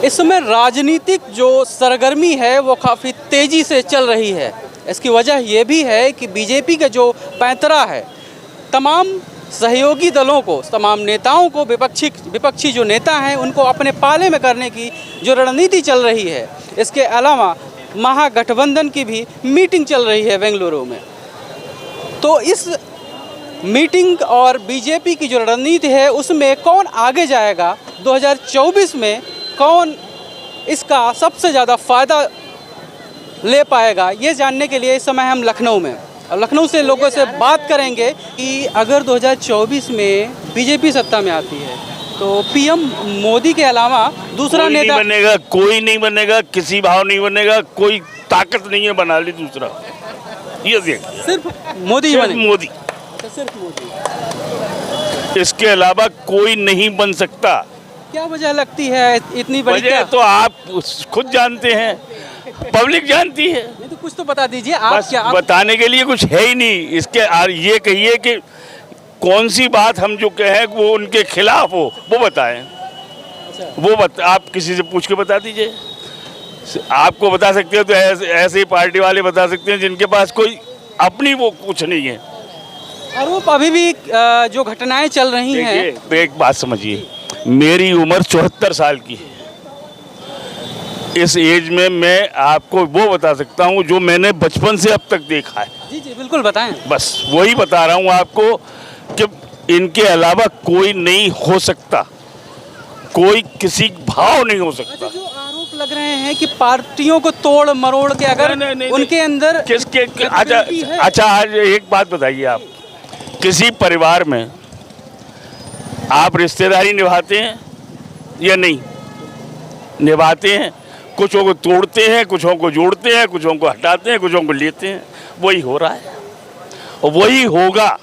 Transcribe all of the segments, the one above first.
इस समय राजनीतिक जो सरगर्मी है वो काफ़ी तेज़ी से चल रही है। इसकी वजह ये भी है कि बीजेपी का जो पैंतरा है, तमाम सहयोगी दलों को, तमाम नेताओं को, विपक्षी जो नेता हैं उनको अपने पाले में करने की जो रणनीति चल रही है। इसके अलावा महागठबंधन की भी मीटिंग चल रही है बेंगलुरु में। तो इस मीटिंग और बीजेपी की जो रणनीति है उसमें कौन आगे जाएगा, 2024 में कौन इसका सबसे ज़्यादा फ़ायदा ले पाएगा, ये जानने के लिए इस समय हम लखनऊ में, और लखनऊ से लोगों से बात करेंगे कि अगर 2024 में बीजेपी सत्ता में आती है तो पीएम मोदी के अलावा दूसरा नेता बनेगा, कोई नहीं बनेगा, किसी भाव नहीं बनेगा, कोई ताकत नहीं है बना ली दूसरा। ये देख, सिर्फ मोदी ही बने। मोदी, सिर्फ मोदी, इसके अलावा कोई नहीं बन सकता। क्या वजह लगती है इतनी बड़ी? वजह तो आप खुद जानते हैं, पब्लिक जानती है। नहीं तो कुछ तो बता दीजिए आप। बस क्या बताने के लिए कुछ है ही नहीं। इसके ये कहिए कि कौन सी बात हम जो कहें वो उनके खिलाफ हो, वो बताएं। अच्छा। आप किसी से पूछ के बता दीजिए। आपको बता सकते हो तो ऐसे ही पार्टी वाले बता सकते हैं जिनके पास कोई अपनी वो कुछ नहीं है। आरोप अभी भी जो घटनाएं चल रही हैं। तो एक बात समझिए, मेरी उम्र 74 साल की है। इस एज में मैं आपको वो बता सकता हूँ जो मैंने बचपन से अब तक देखा है। जी जी बिल्कुल बताएं। बस वही बता रहा हूँ आपको कि इनके अलावा कोई नहीं हो सकता, कोई किसी भाव नहीं हो सकता। अच्छा, जो आरोप लग रहे हैं कि पार्टियों को तोड़ मरोड़ के अगर नहीं, उनके अंदर किसके अच्छा आज एक बात बताइए, आप किसी परिवार में आप रिश्तेदारी निभाते हैं या नहीं निभाते हैं? कुछों को तोड़ते हैं, कुछों को जोड़ते हैं, कुछों को हटाते हैं, कुछों को लेते हैं। वही हो रहा है और वही होगा।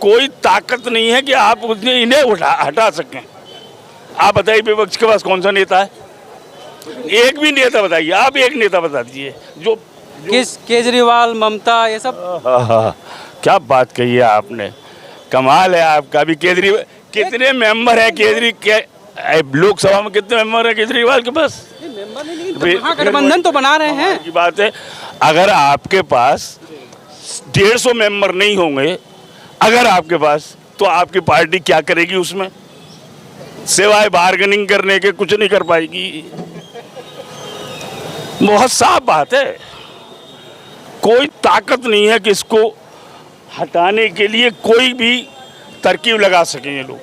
कोई ताकत नहीं है कि आप इन्हें हटा सकें। आप बताइए विपक्ष के पास कौन सा नेता है? एक भी नेता बताइए, आप एक नेता बता दीजिए जो केजरीवाल, ममता, ये सब। क्या बात कही है आपने, कमाल है आपका भी। केजरीवाल कितने मेंबर है? लोकसभा में कितने मेंबर है केजरीवाल के पास? मेंबर नहीं, तो महागठबंधन तो बना रहे हैं की बात है। अगर आपके पास 150 मेंबर नहीं होंगे, अगर आपके पास, तो आपकी पार्टी क्या करेगी उसमें? सिवाय बार्गेनिंग करने के कुछ नहीं कर पाएगी। बहुत साफ बात है। कोई ताकत नहीं है कि इसको हटाने के लिए कोई भी तरकीब लगा सकें ये लोग।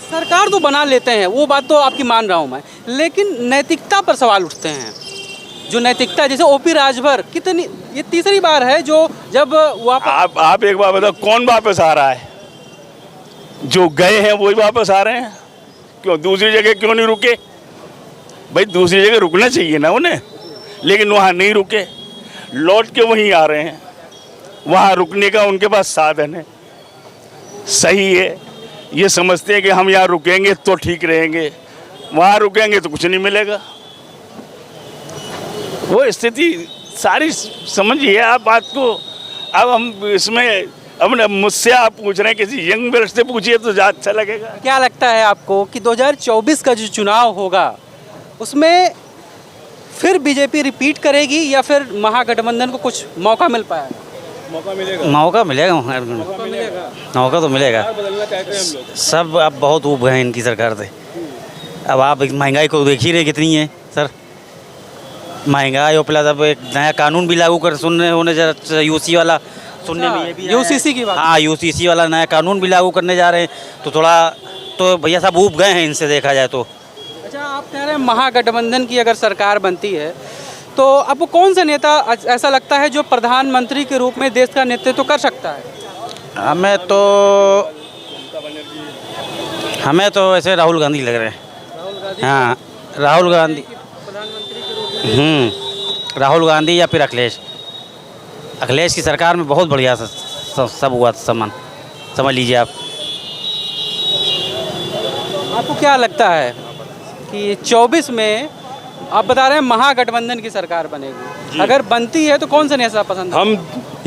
सरकार तो बना लेते हैं, वो बात तो आपकी मान रहा हूँ मैं, लेकिन नैतिकता पर सवाल उठते हैं। जो नैतिकता, जैसे ओपी राजभर, कितनी, ये तीसरी बार है जो जब वापस। आप एक बार बताओ, कौन वापस आ रहा है? जो गए हैं वही वापस आ रहे हैं। क्यों दूसरी जगह क्यों नहीं रुके? भाई दूसरी जगह रुकना चाहिए ना उन्हें, लेकिन वहाँ नहीं रुके, लौट के वहीं आ रहे हैं। वहाँ रुकने का उनके पास साधन है, सही है। ये समझते हैं कि हम यहाँ रुकेंगे तो ठीक रहेंगे, वहाँ रुकेंगे तो कुछ नहीं मिलेगा। वो स्थिति सारी समझिए आप बात को। अब हम इसमें, अब मुझसे आप पूछ रहे हैं, किसी यंग ब्लड से पूछिए तो ज़्यादा अच्छा लगेगा। क्या लगता है आपको कि 2024 का जो चुनाव होगा उसमें फिर बीजेपी रिपीट करेगी या फिर महागठबंधन को कुछ मौका मिल पाएगा? मौका मिलेगा, मौका तो मिलेगा। सब अब बहुत ऊब गए इनकी सरकार से। अब आप महंगाई को देख ही रहे कितनी है सर, महंगाई और प्लस अब एक नया कानून भी लागू कर सुनने होने जरा यूसी वाला सुनने में ये भी यूसीसी की बात। हाँ, यूसीसी वाला नया कानून भी लागू करने जा रहे हैं, तो थोड़ा तो भैया सब ऊब गए हैं इनसे देखा जाए तो। अच्छा, आप कह रहे हैं महागठबंधन की अगर सरकार बनती है तो आपको कौन सा नेता ऐसा लगता है जो प्रधानमंत्री के रूप में देश का नेतृत्व कर सकता है? हमें तो ऐसे राहुल गांधी लग रहे हैं। हाँ, राहुल गांधी प्रधानमंत्री के रूप में। राहुल गांधी या फिर अखिलेश की सरकार में बहुत बढ़िया सब हुआ सामान, समझ लीजिए आप। आपको क्या लगता है कि 24 में आप बता रहे हैं महागठबंधन की सरकार बनेगी, अगर बनती है तो कौन सा नेता पसंद है? हम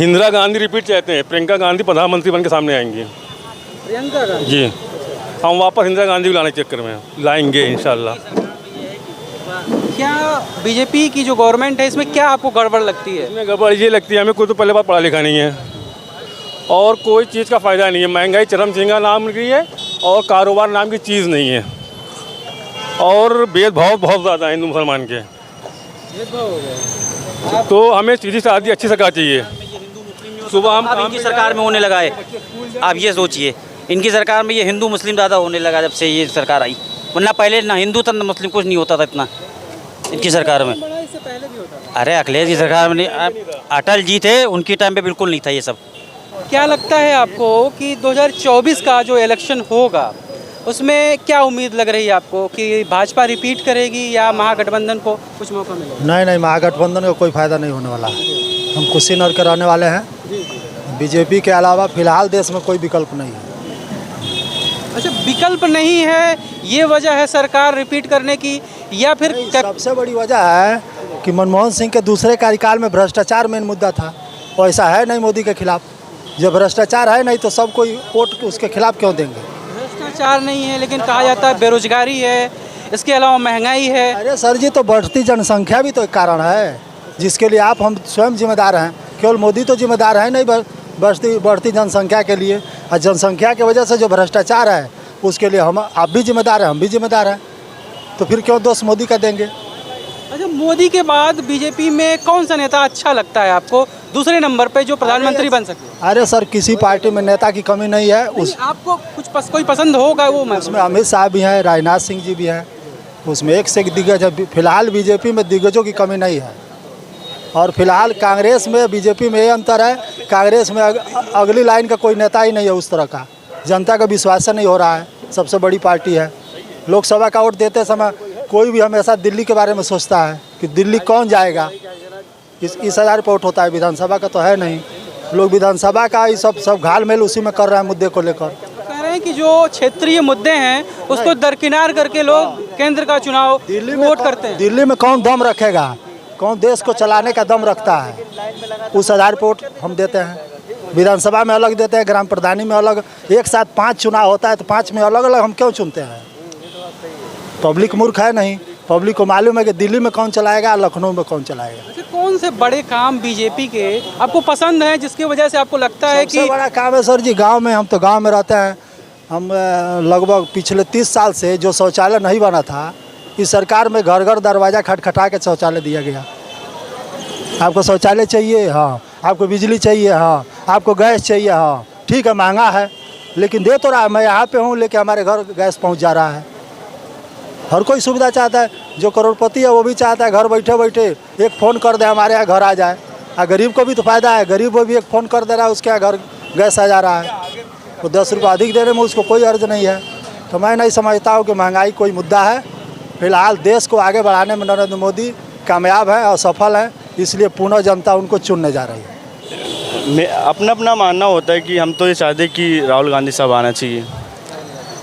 इंदिरा गांधी रिपीट चाहते हैं, प्रियंका गांधी प्रधानमंत्री बन के सामने आएंगी। प्रियंका गांधी जी। हम वापस इंदिरा गांधी को लाने के चक्कर में लाएंगे इंशाल्लाह। क्या बीजेपी की जो गवर्नमेंट है इसमें क्या आपको गड़बड़ लगती है? इसमें गड़बड़ ये लगती है हमें, कोई तो पहले बात पढ़ा लिखा नहीं है और कोई चीज़ का फ़ायदा नहीं है। महंगाई चरम सीमा नाम की है और कारोबार नाम की चीज़ नहीं है और भेदभाव बहुत ज़्यादा है हिंदू मुसलमान के। तो हमें सीधी सादी अच्छी सरकार चाहिए। सुबह हम अब इनकी सरकार में होने लगा है। आप ये सोचिए, इनकी सरकार में ये हिंदू मुस्लिम ज़्यादा होने लगा जब से ये सरकार आई, वरना पहले ना हिंदू था ना मुस्लिम, कुछ नहीं होता था इतना इनकी सरकार में। अरे अखिलेश की सरकार में नहीं, अटल जी थे उनकी टाइम पे बिल्कुल नहीं था ये सब। क्या लगता है आपको कि 2024 का जो इलेक्शन होगा उसमें क्या उम्मीद लग रही है आपको कि भाजपा रिपीट करेगी या महागठबंधन को कुछ मौका मिलेगा? नहीं, महागठबंधन का कोई फ़ायदा नहीं होने वाला है। हम कुशीनगर के रहने वाले हैं। बीजेपी के अलावा फिलहाल देश में कोई विकल्प नहीं है। अच्छा, विकल्प नहीं है, ये वजह है सरकार रिपीट करने की या फिर सबसे बड़ी वजह है कि मनमोहन सिंह के दूसरे कार्यकाल में भ्रष्टाचार मेन मुद्दा था। वैसा है नहीं मोदी के खिलाफ। जब भ्रष्टाचार है नहीं तो सब कोई वोट उसके खिलाफ क्यों देंगे? भ्रष्टाचार नहीं है लेकिन कहा जाता है बेरोजगारी है, इसके अलावा महंगाई है। अरे सर जी, तो बढ़ती जनसंख्या भी तो एक कारण है जिसके लिए आप हम स्वयं जिम्मेदार हैं। केवल मोदी तो जिम्मेदार है नहीं बढ़ती जनसंख्या के लिए, और जनसंख्या की वजह से जो भ्रष्टाचार है उसके लिए आप भी जिम्मेदार हैं, हम भी जिम्मेदार हैं। तो फिर क्यों दोष मोदी का देंगे? अच्छा, मोदी के बाद बीजेपी में कौन सा नेता अच्छा लगता है आपको दूसरे नंबर पे जो प्रधानमंत्री बन सके? अरे सर, किसी पार्टी में नेता की कमी नहीं है। आपको कोई पसंद होगा वो? उसमें अमित शाह भी हैं, राजनाथ सिंह जी भी हैं, उसमें एक से एक दिग्गज है। फिलहाल बीजेपी में दिग्गजों की कमी नहीं है। और फिलहाल कांग्रेस में बीजेपी में ये अंतर है, कांग्रेस में अगली लाइन का कोई नेता ही नहीं है उस तरह का। जनता का विश्वास नहीं हो रहा है। सबसे बड़ी पार्टी है। लोकसभा का वोट देते समय कोई भी हमेशा दिल्ली के बारे में सोचता है कि दिल्ली कौन जाएगा। इस 1000 पे वोट होता है, विधानसभा का तो है नहीं। लोग विधानसभा का ही सब घाल-मेल उसी में कर रहे हैं मुद्दे को लेकर। कह रहे हैं कि जो क्षेत्रीय मुद्दे हैं उसको दरकिनार करके लोग केंद्र का चुनाव वोट करते हैं। दिल्ली में कौन दम रखेगा? कौन देश को चलाने का दम रखता है? उस आधार पर वोट हम देते हैं। विधानसभा में अलग देते हैं, ग्राम प्रधानी में अलग। एक साथ 5 चुनाव होता है तो 5 में अलग अलग हम क्यों चुनते हैं? पब्लिक मूर्ख है नहीं। पब्लिक को मालूम है कि दिल्ली में कौन चलाएगा, लखनऊ में कौन चलाएगा। अच्छा, कौन से बड़े काम बीजेपी के आपको पसंद है जिसकी वजह से आपको लगता है कि सबसे बड़ा काम है सर जी गांव में? हम तो गांव में रहते हैं। हम लगभग पिछले 30 साल से जो शौचालय नहीं बना था, इस सरकार में घर घर दरवाज़ा खटखटा के शौचालय दिया गया। आपको शौचालय चाहिए? हाँ। आपको बिजली चाहिए? हाँ। आपको गैस चाहिए? हाँ। ठीक है, महंगा है लेकिन दे तो रहा है। मैं यहाँ पे हूँ लेकिन हमारे घर गैस पहुँच जा रहा है। हर कोई सुविधा चाहता है। जो करोड़पति है वो भी चाहता है घर बैठे बैठे एक फ़ोन कर दे हमारे यहाँ घर आ जाए। और गरीब को भी तो फ़ायदा है। गरीब को भी एक फ़ोन कर दे रहा है, उसके यहाँ घर गैस आ जा रहा है। तो 10 रुपये अधिक देने में उसको कोई अर्ज नहीं है। तो मैं नहीं समझता हूँ कि महंगाई कोई मुद्दा है। फिलहाल देश को आगे बढ़ाने में नरेंद्र मोदी कामयाब है और सफल है, इसलिए पुनः जनता उनको चुनने जा रही है। अपना अपना मानना होता है कि हम तो ये चाहते कि राहुल गांधी साहब आना चाहिए।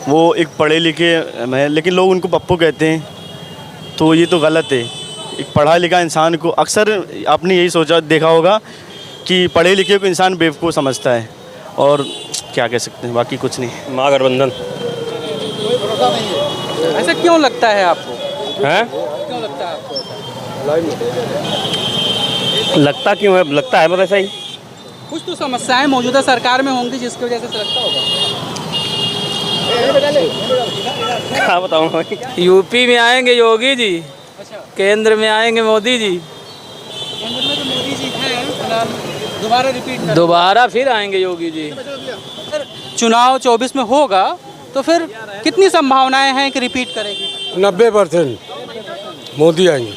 वो एक पढ़े लिखे हैं लेकिन लोग उनको पप्पू कहते हैं, तो ये तो गलत है। एक पढ़ा लिखा इंसान को, अक्सर आपने यही सोचा देखा होगा कि पढ़े लिखे को इंसान बेवकूफ़ समझता है। और क्या कह सकते हैं, बाकी कुछ नहीं। महागठबंधन। ऐसा क्यों लगता है आपको? हैं? क्यों लगता है आपको? लगता क्यों है? लगता है बस ऐसा ही। कुछ तो समस्याएं मौजूदा सरकार में होंगी जिसकी वजह से लगता होगा। क्या बताऊँ? यूपी में आएंगे योगी जी, अच्छा, केंद्र में आएंगे मोदी जी, केंद्र में तो मोदी जी हैं फिलहाल, दोबारा रिपीट कर। दोबारा फिर आएंगे योगी जी। चुनाव 24 में होगा तो फिर कितनी संभावनाएं हैं कि रिपीट करेगी? 90% मोदी आएंगे।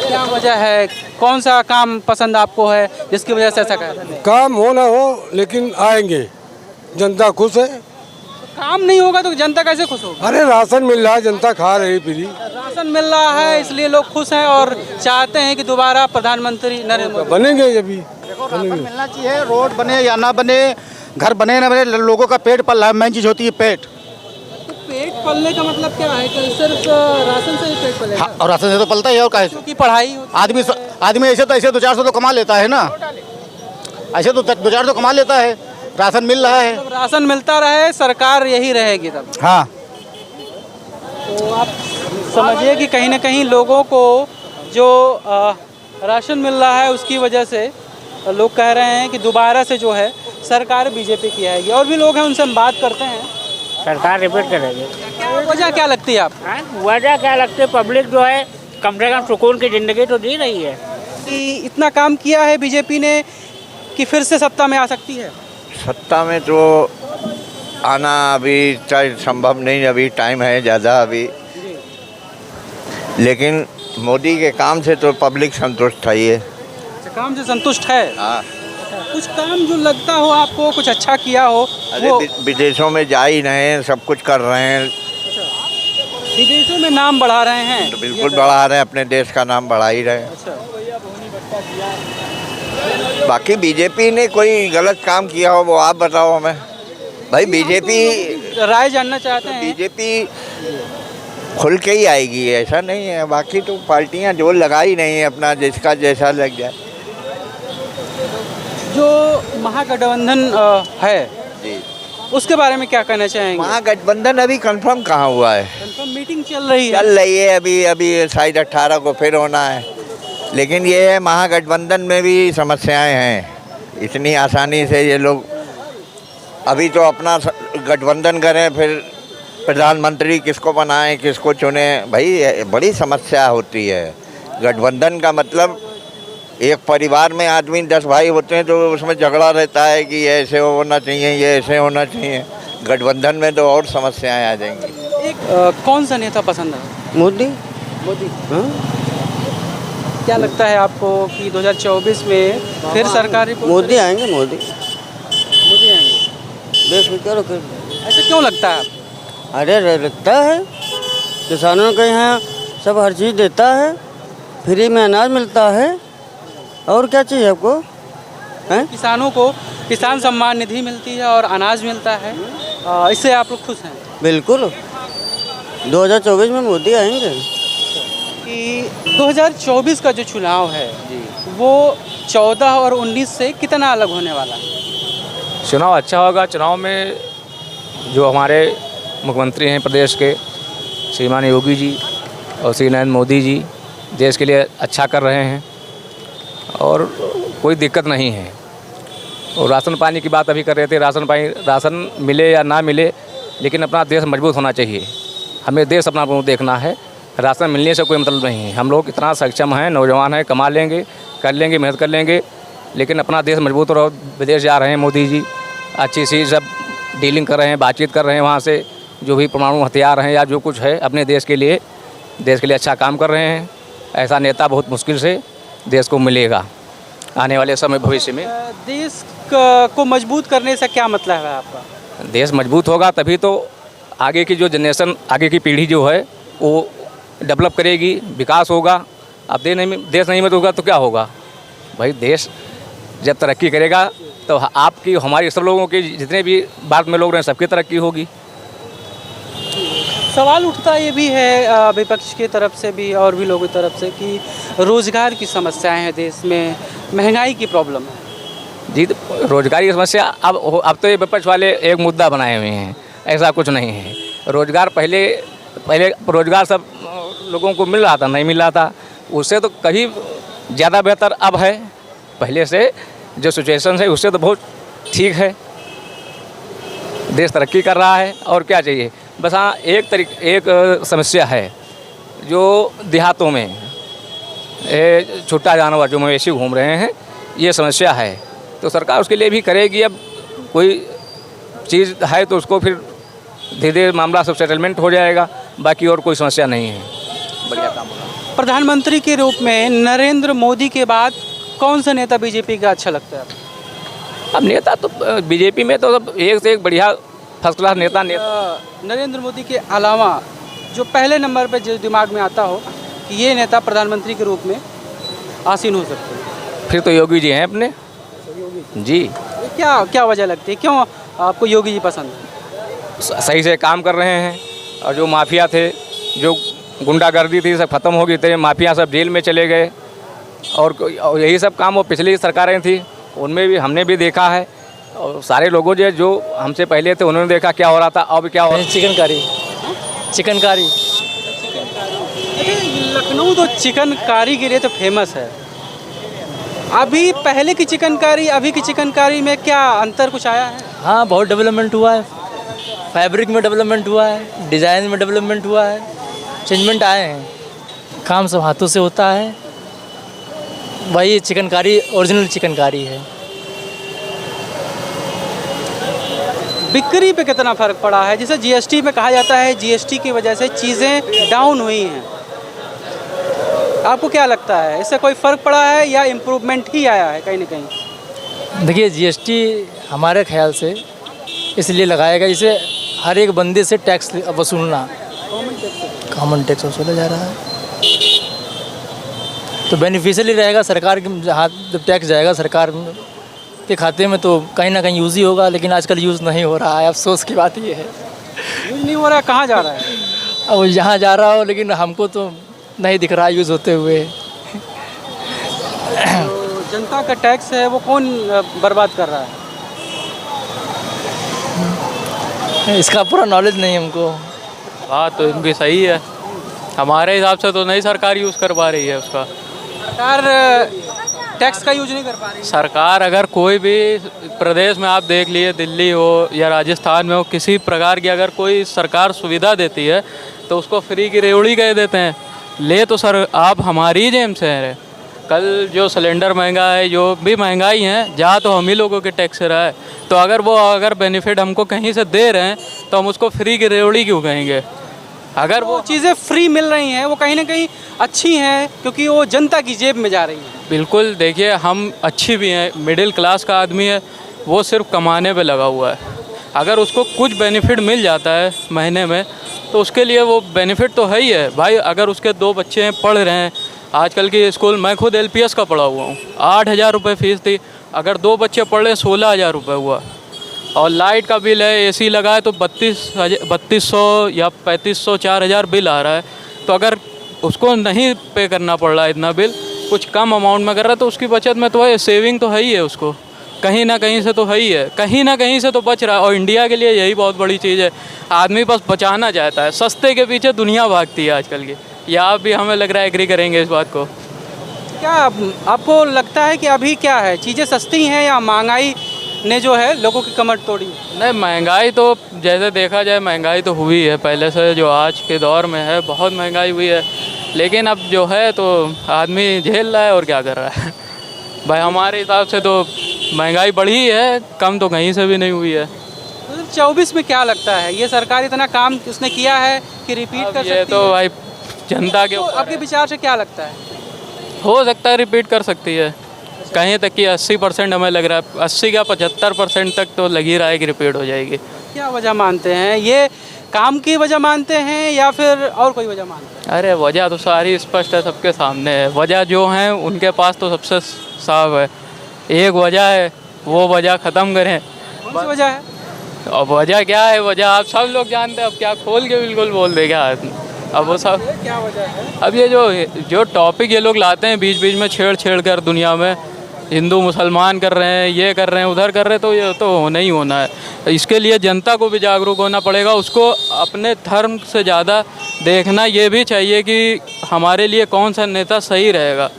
क्या वजह है? कौन सा काम पसंद आपको है जिसकी वजह से ऐसा कह रहे हैं? काम हो ना हो लेकिन आएंगे। जनता खुश है। काम नहीं होगा तो जनता कैसे खुश होगी? अरे राशन मिल रहा है, जनता खा रही फ्री। राशन मिल रहा है इसलिए लोग खुश हैं और चाहते हैं कि दोबारा प्रधानमंत्री नरेंद्र मोदी बनेंगे। अभी राशन मिलना चाहिए। रोड बने या ना बने, घर बने ना बने, लोगों का पेट पल रहा है। मेन चीज़ होती है पेट। तो पेट पलने का मतलब क्या है कि सिर्फ राशन से ही पेट पलेगा? हाँ, और राशन से तो पलता ही है। और काहे से? क्योंकि पढ़ाई होती आदमी ऐसे तो ऐसे 2-400 तो कमा लेता है ना। ऐसे तो 2-400 कमा लेता है। राशन मिल रहा है। जब राशन मिलता रहे सरकार यही रहेगी तब। हाँ, तो आप समझिए कि कहीं ना कहीं लोगों को जो राशन मिल रहा है उसकी वजह से लोग कह रहे हैं कि दोबारा से जो है सरकार बीजेपी की आएगी। और भी लोग हैं, उनसे हम बात करते हैं। सरकार रिपीट करेगी। वजह क्या लगती है आप? वजह क्या लगती है, पब्लिक जो है कम से कम सुकून की ज़िंदगी तो जी रही है। कि इतना काम किया है बीजेपी ने कि फिर से सत्ता में आ सकती है? सत्ता में तो आना अभी चाहे संभव नहीं, अभी टाइम है ज़्यादा अभी, लेकिन मोदी के काम से तो पब्लिक संतुष्ट है। ये काम से संतुष्ट है? हाँ। कुछ काम जो लगता हो आपको कुछ अच्छा किया हो? अरे विदेशों में जा ही रहे हैं, सब कुछ कर रहे हैं। विदेशों में नाम बढ़ा रहे हैं? तो बिल्कुल बढ़ा रहे हैं, अपने देश का नाम बढ़ा ही रहे हैं। बाकी बीजेपी ने कोई गलत काम किया हो वो आप बताओ हमें। भाई बीजेपी राय जानना चाहते हैं। बीजेपी खुल के ही आएगी, ऐसा नहीं है। बाकी तो पार्टियां जो लगा ही नहीं है, अपना जिसका जैसा लग जाए। जो महागठबंधन है जी, उसके बारे में क्या कहना चाहेंगे? महागठबंधन अभी कंफर्म कहाँ हुआ है? कंफर्म मीटिंग चल रही है। चल रही है अभी शायद 18 को फिर होना है। लेकिन ये है महागठबंधन में भी समस्याएं हैं। इतनी आसानी से ये लोग अभी तो अपना गठबंधन करें, फिर प्रधानमंत्री किसको बनाएं, किसको चुने, भाई बड़ी समस्या होती है। गठबंधन का मतलब एक परिवार में आदमी 10 भाई होते हैं तो उसमें झगड़ा रहता है कि ये ऐसे होना चाहिए, ये ऐसे होना चाहिए। गठबंधन में तो और समस्याएं आ जाएंगी। एक कौन सा नेता पसंद है? मोदी। मोदी। क्या लगता है आपको कि 2024 में फिर सरकारी मोदी आएंगे। मोदी आएंगे? बेफिक्र होकर। ऐसा क्यों लगता है? अरे लगता है, किसानों के यहाँ सब हर चीज़ देता है, फ्री में अनाज मिलता है, और क्या चाहिए आपको? हैं? किसानों को किसान सम्मान निधि मिलती है और अनाज मिलता है, इससे आप लोग खुश हैं? बिल्कुल। 2024 में मोदी आएंगे। कि 2024 का जो चुनाव है वो 14 और 19 से कितना अलग होने वाला है? चुनाव अच्छा होगा। चुनाव में जो हमारे मुख्यमंत्री हैं प्रदेश के, श्रीमान योगी जी और श्री नरेंद्र मोदी जी देश के लिए अच्छा कर रहे हैं और कोई दिक्कत नहीं है। और राशन पानी की बात अभी कर रहे थे। राशन मिले या ना मिले, लेकिन अपना देश मजबूत होना चाहिए। हमें देश अपना देखना है। राशन मिलने से कोई मतलब नहीं है। हम लोग इतना सक्षम हैं, नौजवान हैं, कमा लेंगे, कर लेंगे, मेहनत कर लेंगे, लेकिन अपना देश मजबूत और विदेश जा रहे हैं मोदी जी, अच्छी सी सब डीलिंग कर रहे हैं, बातचीत कर रहे हैं वहाँ से, जो भी परमाणु हथियार हैं या जो कुछ है अपने देश के लिए अच्छा काम कर रहे हैं। ऐसा नेता बहुत मुश्किल से देश को मिलेगा आने वाले समय भविष्य में। देश को मजबूत करने से क्या मतलब है आपका? देश मजबूत होगा तभी तो आगे की जो जनरेशन, आगे की पीढ़ी जो है वो डेवलप करेगी, विकास होगा। अब देश नहीं मजबूत होगा तो क्या होगा भाई? देश जब तरक्की करेगा तो आपकी, हमारी, सब लोगों की, जितने भी भारत में लोग रहे सबकी तरक्की होगी। सवाल उठता ये भी है विपक्ष की तरफ से भी और भी लोगों की तरफ से कि रोज़गार की समस्याएं हैं देश में, महंगाई की प्रॉब्लम है। जी, तो रोज़गार की समस्या अब तो ये विपक्ष वाले एक मुद्दा बनाए हुए हैं, ऐसा कुछ नहीं है। रोज़गार पहले रोज़गार सब लोगों को मिल रहा था, नहीं मिल रहा था, उससे तो कहीं ज़्यादा बेहतर अब है। पहले से जो सिचुएशन है उससे तो बहुत ठीक है। देश तरक्की कर रहा है और क्या चाहिए। बस हाँ, एक समस्या है जो देहातों में छोटा जानवर जो मवेशी घूम रहे हैं, ये समस्या है। तो सरकार उसके लिए भी करेगी। अब कोई चीज़ है तो उसको फिर धीरे धीरे मामला सब सेटलमेंट हो जाएगा। बाकी और कोई समस्या नहीं है। बढ़िया काम होगा। प्रधानमंत्री के रूप में नरेंद्र मोदी के बाद कौन सा नेता बीजेपी का अच्छा लगता है? अब नेता तो बीजेपी में तो सब एक से एक बढ़िया फर्स्ट क्लास नेता नरेंद्र मोदी के अलावा जो पहले नंबर पर जो दिमाग में आता हो कि ये नेता प्रधानमंत्री के रूप में आसीन हो सकते हैं, फिर तो योगी जी हैं अपने। जी, क्या वजह लगती है, क्यों आपको योगी जी पसंद है? सही से काम कर रहे हैं और जो माफिया थे, जो गुंडागर्दी थी, सब खत्म हो गई थे। माफिया सब जेल में चले गए और यही सब काम वो पिछली सरकारें थी उनमें भी हमने भी देखा है और सारे लोगों जो हमसे पहले थे उन्होंने देखा क्या हो रहा था, अब क्या हो रहा है। चिकनकारी चिकनकारी लखनऊ तो चिकनकारी के लिए तो फेमस है। अभी पहले की चिकनकारी अभी की चिकनकारी में क्या अंतर कुछ आया है? हाँ, बहुत डेवलपमेंट हुआ है। फैब्रिक में डेवलपमेंट हुआ है, डिज़ाइन में डेवलपमेंट हुआ है, चेंजमेंट आए हैं। काम सब हाथों से होता है। वही चिकनकारी ओरिजिनल चिकनकारी है। बिक्री पे कितना फ़र्क पड़ा है? जैसे जीएसटी में कहा जाता है जीएसटी की वजह से चीज़ें डाउन हुई हैं, आपको क्या लगता है इससे कोई फ़र्क पड़ा है या इम्प्रूवमेंट ही आया है कहीं ना कहीं? देखिए, जीएसटी हमारे ख्याल से इसलिए लगाया गया जिसे हर एक बंदे से टैक्स वसूलना, कॉमन टैक्स वसूला जा रहा है तो बेनिफिशियली रहेगा सरकार के हाथ। जब टैक्स जाएगा सरकार के खाते में तो कहीं ना कहीं यूज़ ही होगा, लेकिन आजकल यूज़ नहीं हो रहा है। अफसोस की बात ये है, यूज़ नहीं हो रहा है। कहाँ जा रहा है? अब यहाँ जा रहा हो, लेकिन हमको तो नहीं दिख रहा यूज़ होते हुए। तो जनता का टैक्स है वो कौन बर्बाद कर रहा है? इसका पूरा नॉलेज नहीं हमको। बात तो इनकी सही है, हमारे हिसाब से तो नहीं सरकार यूज़ कर पा रही है उसका। सरकार टैक्स का यूज नहीं कर पा रही। सरकार अगर कोई भी प्रदेश में आप देख लिए, दिल्ली हो या राजस्थान में हो, किसी प्रकार की अगर कोई सरकार सुविधा देती है तो उसको फ्री की रेवड़ी कह देते हैं। ले तो सर आप हमारी जेब से है। कल जो सिलेंडर महंगा है, जो भी महंगाई है, जा तो हम ही लोगों के टैक्स से रहा है। तो अगर बेनिफिट हमको कहीं से दे रहे हैं तो हम उसको फ्री की रेवड़ी क्यों कहेंगे? अगर वो चीज़ें फ्री मिल रही हैं वो कहीं ना कहीं अच्छी हैं क्योंकि वो जनता की जेब में जा रही हैं। बिल्कुल, देखिए हम अच्छी भी हैं, मिडिल क्लास का आदमी है, वो सिर्फ कमाने पे लगा हुआ है। अगर उसको कुछ बेनिफिट मिल जाता है महीने में तो उसके लिए वो बेनिफिट तो है ही है भाई। अगर उसके 2 बच्चे हैं, पढ़ रहे हैं, आजकल की स्कूल, मैं खुद LPS का पढ़ा हुआ हूँ, 8,000 रुपये फ़ीस थी। अगर 2 बच्चे पढ़ रहे हैं 16,000 रुपये हुआ। और लाइट का बिल है, AC लगा है तो 3200 या 3500 4,000 बिल आ रहा है। तो अगर उसको नहीं पे करना पड़ रहा है इतना बिल, कुछ कम अमाउंट में कर रहा है तो उसकी बचत में तो है, सेविंग तो है ही है, उसको कहीं ना कहीं से तो है ही है, कहीं ना कहीं से तो बच रहा है। और इंडिया के लिए यही बहुत बड़ी चीज़ है, आदमी बस बचाना चाहता है। सस्ते के पीछे दुनिया भागती है आजकल की। या आप भी, हमें लग रहा है, एग्री करेंगे इस बात को। क्या आपको लगता है कि अभी क्या है, चीज़ें सस्ती हैं या महंगाई ने जो है लोगों की कमर तोड़ी? नहीं, महंगाई तो जैसे देखा जाए महंगाई तो हुई है पहले से, जो आज के दौर में है बहुत महंगाई हुई है। लेकिन अब जो है तो आदमी झेल रहा है और क्या कर रहा है भाई। हमारे हिसाब से तो महंगाई बढ़ी है, कम तो कहीं से भी नहीं हुई है। 2024 में क्या लगता है, ये सरकार इतना काम उसने किया है कि रिपीट कर सकती है? ये तो भाई जनता के आपके विचार से क्या लगता है? हो सकता है रिपीट कर सकती है, कहीं तक कि 80% हमें लग रहा है, 80 या 75% तक तो लग ही रहा है कि रिपीट हो जाएगी। क्या वजह मानते हैं? ये काम की वजह मानते हैं या फिर और कोई वजह मानते हैं? अरे वजह तो सारी स्पष्ट है, सबके सामने है। वजह जो है उनके पास तो सबसे साफ है। एक वजह है, वो वजह ख़त्म करें। कौन सी वजह है? अब वजह क्या है, वजह आप सब लोग जानते हैं। अब क्या खोल के बिल्कुल बोल दे क्या? अब वो सब क्या वजह है? अब ये जो टॉपिक ये लोग लाते हैं बीच बीच में छेड़ कर दुनिया में, हिंदू मुसलमान कर रहे हैं, ये कर रहे हैं, उधर कर रहे हैं, तो ये तो होना ही होना है। इसके लिए जनता को भी जागरूक होना पड़ेगा। उसको अपने धर्म से ज़्यादा देखना ये भी चाहिए कि हमारे लिए कौन सा नेता सही रहेगा।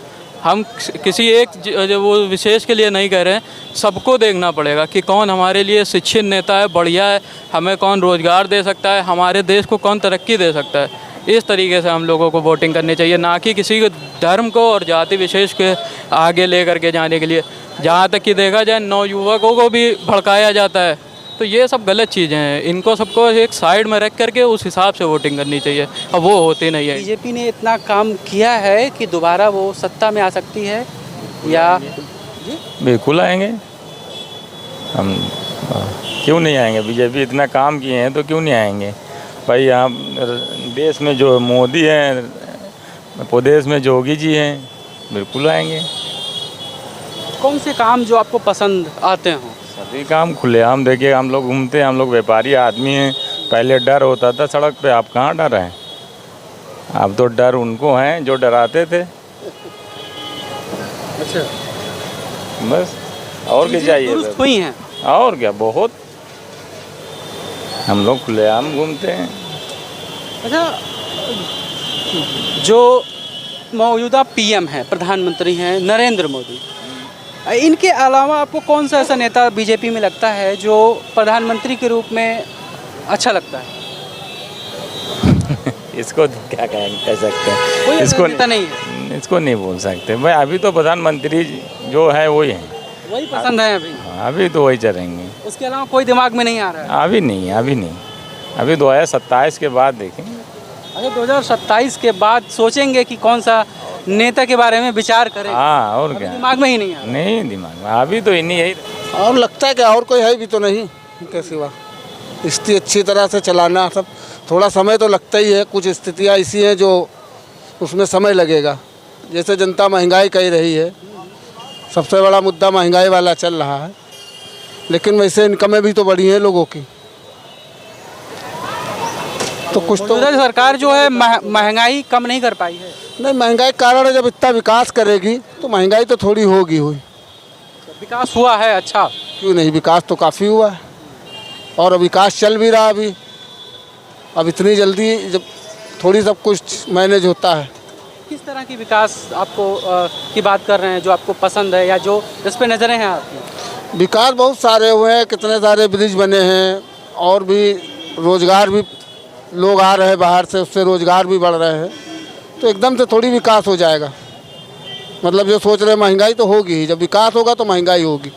हम किसी एक वो विशेष के लिए नहीं कह रहे हैं, सबको देखना पड़ेगा कि कौन हमारे लिए शिक्षित नेता है, बढ़िया है, हमें कौन रोज़गार दे सकता है, हमारे देश को कौन तरक्की दे सकता है। इस तरीके से हम लोगों को वोटिंग करनी चाहिए, ना कि किसी के धर्म को और जाति विशेष के आगे ले करके जाने के लिए। जहाँ तक कि देखा जाए नवयुवकों को भी भड़काया जाता है, तो ये सब गलत चीज़ें हैं। इनको सबको एक साइड में रख करके उस हिसाब से वोटिंग करनी चाहिए, अब वो होती नहीं है। बीजेपी ने इतना काम किया है कि दोबारा वो सत्ता में आ सकती है या? बिल्कुल आएंगे, हम क्यों नहीं आएंगे? बीजेपी इतना काम किए हैं तो क्यों नहीं आएंगे भाई। यहाँ देश में जो मोदी हैं, प्रदेश में योगी जी हैं, बिल्कुल आएंगे। कौन से काम जो आपको पसंद आते हों? सभी काम खुलेआम। देखिए हम लोग घूमते हैं, हम लोग व्यापारी आदमी हैं। पहले डर होता था सड़क पे, आप कहाँ डर हैं? अब तो डर उनको हैं जो डराते थे। अच्छा, बस और क्या चाहिए? दुरुस्त हुई हैं। और क्या, बहुत हम लोग खुलेआम घूमते हैं। अच्छा, जो मौजूदा पीएम हैं, प्रधानमंत्री हैं नरेंद्र मोदी, इनके अलावा आपको कौन सा ऐसा नेता बीजेपी में लगता है जो प्रधानमंत्री के रूप में अच्छा लगता है? इसको क्या कह सकते हैं, कोई ऐसा इसको नेता नहीं है? इसको नहीं बोल सकते भाई। अभी तो प्रधानमंत्री जो है वही है, वही पसंद है अभी? अभी तो वही चलेंगे, उसके अलावा कोई दिमाग में नहीं आ रहा है? अभी नहीं, अभी 2027 के बाद देखेंगे। अच्छा, 2027 के बाद सोचेंगे कि कौन सा नेता के बारे में विचार करें? हाँ, और अभी क्या, दिमाग में ही नहीं आ रहा। नहीं दिमाग में, अभी तो इन्हीं यही। और लगता है कि और कोई है भी तो नहीं इनके सिवा। स्थिति अच्छी तरह से चलाना, सब थोड़ा समय तो लगता ही है। कुछ स्थितियाँ ऐसी हैं जो उसमें समय लगेगा। जैसे जनता महंगाई कही रही है, सबसे बड़ा मुद्दा महंगाई वाला चल रहा है, लेकिन वैसे इनकमें भी तो बढ़ी हैं लोगों की। तो कुछ तो सरकार जो है महंगाई कम नहीं कर पाई है। नहीं, महंगाई के कारण जब इतना विकास करेगी तो महंगाई तो थोड़ी होगी हुई। विकास हुआ है, अच्छा क्यों नहीं, विकास तो काफ़ी हुआ है और विकास चल भी रहा अभी। अब इतनी जल्दी जब थोड़ी सब कुछ मैनेज होता है। किस तरह की विकास आपको की बात कर रहे हैं जो आपको पसंद है या जो इस पे नज़रें हैं आपकी? विकास बहुत सारे हुए हैं, कितने सारे ब्रिज बने हैं और भी रोज़गार भी लोग आ रहे हैं बाहर से, उससे रोज़गार भी बढ़ रहे हैं। तो एकदम से थोड़ी विकास हो जाएगा। मतलब जो सोच रहे हैं महंगाई तो होगी ही, जब विकास होगा तो महंगाई होगी।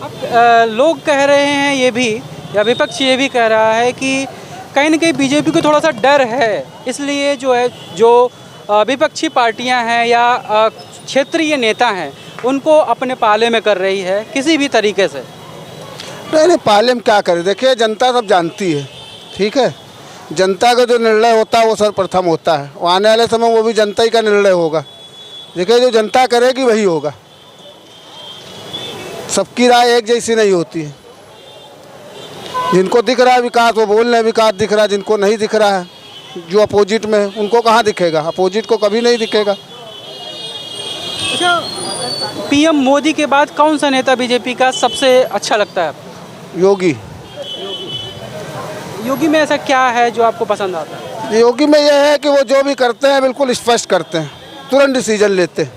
अब लोग कह रहे हैं ये भी, या विपक्ष ये भी कह रहा है कि कहीं ना कहीं बीजेपी को थोड़ा सा डर है, इसलिए जो है जो विपक्षी पार्टियां हैं या क्षेत्रीय नेता हैं उनको अपने पाले में कर रही है किसी भी तरीके से। नहीं, पाले में क्या करे, देखिए जनता सब जानती है, ठीक है। जनता का जो निर्णय होता है वो सर्वप्रथम होता है, वो आने वाले समय वो भी जनता ही का निर्णय होगा। देखिए जो जनता करेगी वही होगा, सबकी राय एक जैसी नहीं होती है। जिनको दिख रहा है विकास वो बोल रहे हैं विकास दिख रहा है, जिनको नहीं दिख रहा है, जो अपोजिट में उनको कहाँ दिखेगा, अपोजिट को कभी नहीं दिखेगा। अच्छा, पीएम मोदी के बाद कौन सा नेता बीजेपी का सबसे अच्छा लगता है आपको? योगी। योगी में ऐसा क्या है जो आपको पसंद आता है? योगी में यह है कि वो जो भी करते हैं बिल्कुल स्पष्ट करते हैं, तुरंत डिसीजन लेते हैं।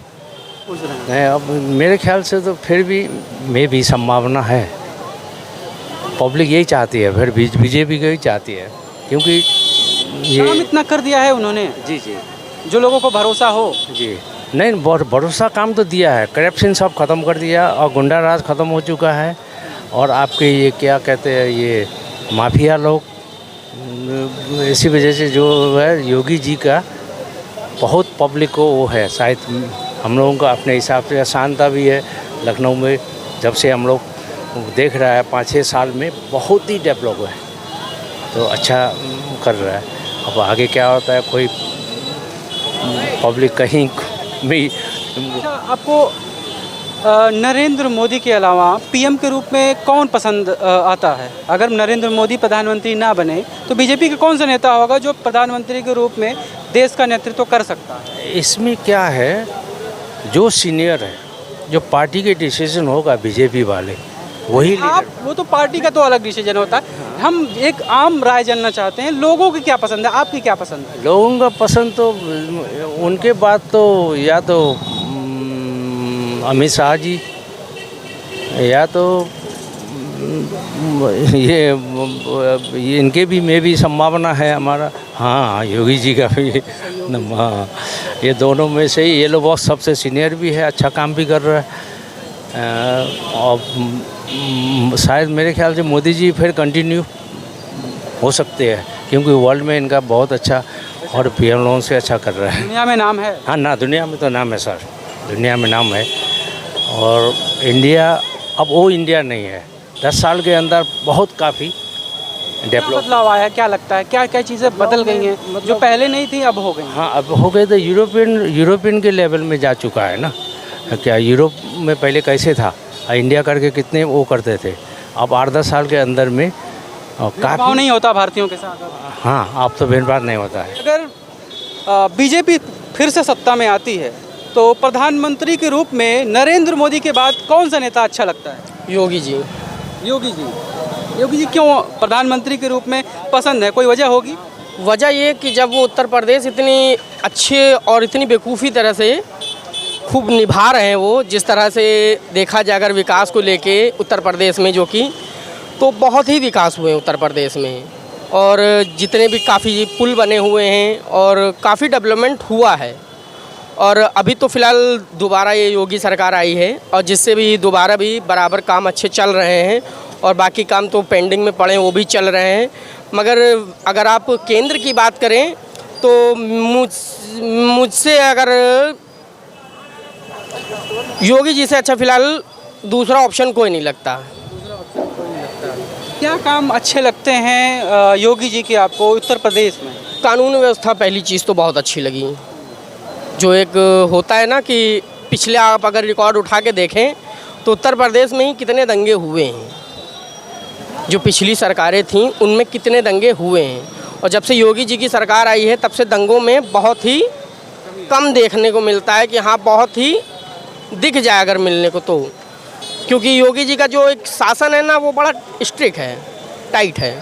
नहीं, अब मेरे ख्याल से तो फिर भी संभावना है। पब्लिक यही चाहती है, फिर बीजेपी को ही चाहती है, क्योंकि ये काम इतना कर दिया है उन्होंने। जी, जो लोगों को भरोसा हो। जी नहीं, भरोसा काम तो दिया है, करप्शन सब खत्म कर दिया और गुंडा राज खत्म हो चुका है। और आपके ये क्या कहते हैं, ये माफिया लोग, इसी वजह से जो है योगी जी का बहुत पब्लिक को वो है, शायद हम लोगों का अपने हिसाब से शांता भी है। लखनऊ में जब से हम लोग देख रहा है 5-6 साल में बहुत ही डेवलप हुआ है, तो अच्छा कर रहा है। अब आगे क्या होता है, कोई पब्लिक कहीं भी। अच्छा, आपको नरेंद्र मोदी के अलावा पीएम के रूप में कौन पसंद आता है? अगर नरेंद्र मोदी प्रधानमंत्री ना बने तो बीजेपी का कौन सा नेता होगा जो प्रधानमंत्री के रूप में देश का नेतृत्व कर सकता है? इसमें क्या है, जो सीनियर है, जो पार्टी के डिसीजन होगा बीजेपी वाले वही आप, वो तो पार्टी का तो अलग डिसीजन होता है। हम एक आम राय जानना चाहते हैं, लोगों की क्या पसंद है, आपकी क्या पसंद है? लोगों का पसंद तो उनके बाद तो या तो अमित शाह जी, या तो ये इनके भी में भी संभावना है हमारा। हाँ, योगी जी का भी। हाँ, ये दोनों में से ही, ये लोग बहुत सबसे सीनियर भी है, अच्छा काम भी कर रहा है। और शायद मेरे ख्याल से मोदी जी फिर कंटिन्यू हो सकते हैं, क्योंकि वर्ल्ड में इनका बहुत अच्छा और पीएम लोगों से अच्छा कर रहा है। दुनिया में नाम है। हाँ ना, दुनिया में तो नाम है सर, दुनिया में नाम है। और इंडिया अब वो इंडिया नहीं है, 10 साल के अंदर बहुत काफ़ी डेवलप बदलाव आया। क्या लगता है, क्या क्या चीज़ें बदल गई हैं जो पहले नहीं थी अब हो गई? हाँ, अब हो गए। तो यूरोपियन के लेवल में जा चुका है ना। क्या यूरोप में पहले कैसे था, इंडिया करके कितने वो करते थे, अब 8-10 साल के अंदर में काफ़ी नहीं होता भारतीयों के साथ। हाँ, अब तो भेदभाव नहीं होता है। अगर बीजेपी फिर से सत्ता में आती है तो प्रधानमंत्री के रूप में नरेंद्र मोदी के बाद कौन सा नेता अच्छा लगता है? योगी जी। योगी जी क्यों प्रधानमंत्री के रूप में पसंद है, कोई वजह होगी? वजह ये कि जब वो उत्तर प्रदेश इतनी अच्छे और इतनी बेवकूफ़ी तरह से खूब निभा रहे हैं, वो जिस तरह से देखा जाए अगर विकास को लेके उत्तर प्रदेश में, जो कि तो बहुत ही विकास हुए हैं उत्तर प्रदेश में, और जितने भी काफ़ी पुल बने हुए हैं और काफ़ी डेवलपमेंट हुआ है। और अभी तो फ़िलहाल दोबारा ये योगी सरकार आई है, और जिससे भी दोबारा भी बराबर काम अच्छे चल रहे हैं, और बाकी काम तो पेंडिंग में पड़े वो भी चल रहे हैं। मगर अगर आप केंद्र की बात करें तो मुझसे अगर योगी जी से अच्छा फ़िलहाल दूसरा ऑप्शन कोई नहीं लगता। क्या काम अच्छे लगते हैं योगी जी के आपको उत्तर प्रदेश में? कानून व्यवस्था पहली चीज़ तो बहुत अच्छी लगी। जो एक होता है ना कि पिछले आप अगर रिकॉर्ड उठा के देखें तो उत्तर प्रदेश में ही कितने दंगे हुए हैं, जो पिछली सरकारें थीं उनमें कितने दंगे हुए हैं, और जब से योगी जी की सरकार आई है तब से दंगों में बहुत ही कम देखने को मिलता है कि हाँ बहुत ही दिख जाए अगर मिलने को तो, क्योंकि योगी जी का जो एक शासन है ना वो बड़ा स्ट्रिक्ट है, टाइट है।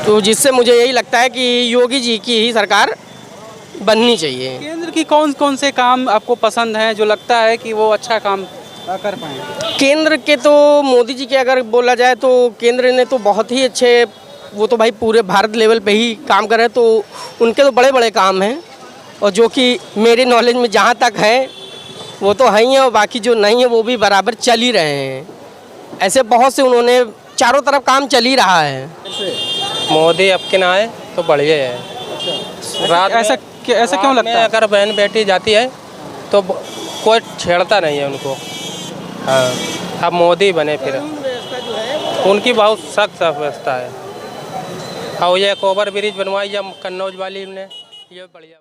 तो जिससे मुझे यही लगता है कि योगी जी की ही सरकार बननी चाहिए। केंद्र की कौन कौन से काम आपको पसंद हैं जो लगता है कि वो अच्छा काम कर पाएँ? केंद्र के तो मोदी जी के अगर बोला जाए तो केंद्र ने तो बहुत ही अच्छे, वो तो भाई पूरे भारत लेवल पे ही काम कर रहे हैं, तो उनके तो बड़े बड़े काम हैं, और जो कि मेरे नॉलेज में जहाँ तक है वो तो है ही है, और बाकी जो नहीं है वो भी बराबर चल ही रहे हैं। ऐसे बहुत से उन्होंने चारों तरफ काम चल ही रहा है। मोदी अब के ना आए तो बढ़िया है। रात ऐसा क्यों लगता है? अगर बहन बेटी जाती है तो कोई छेड़ता नहीं है उनको। हाँ, अब मोदी बने फिर उनकी बहुत सख्त व्यवस्था है। और ये ओवर ब्रिज बनवाई जब कन्नौज वाली ने, ये बढ़िया।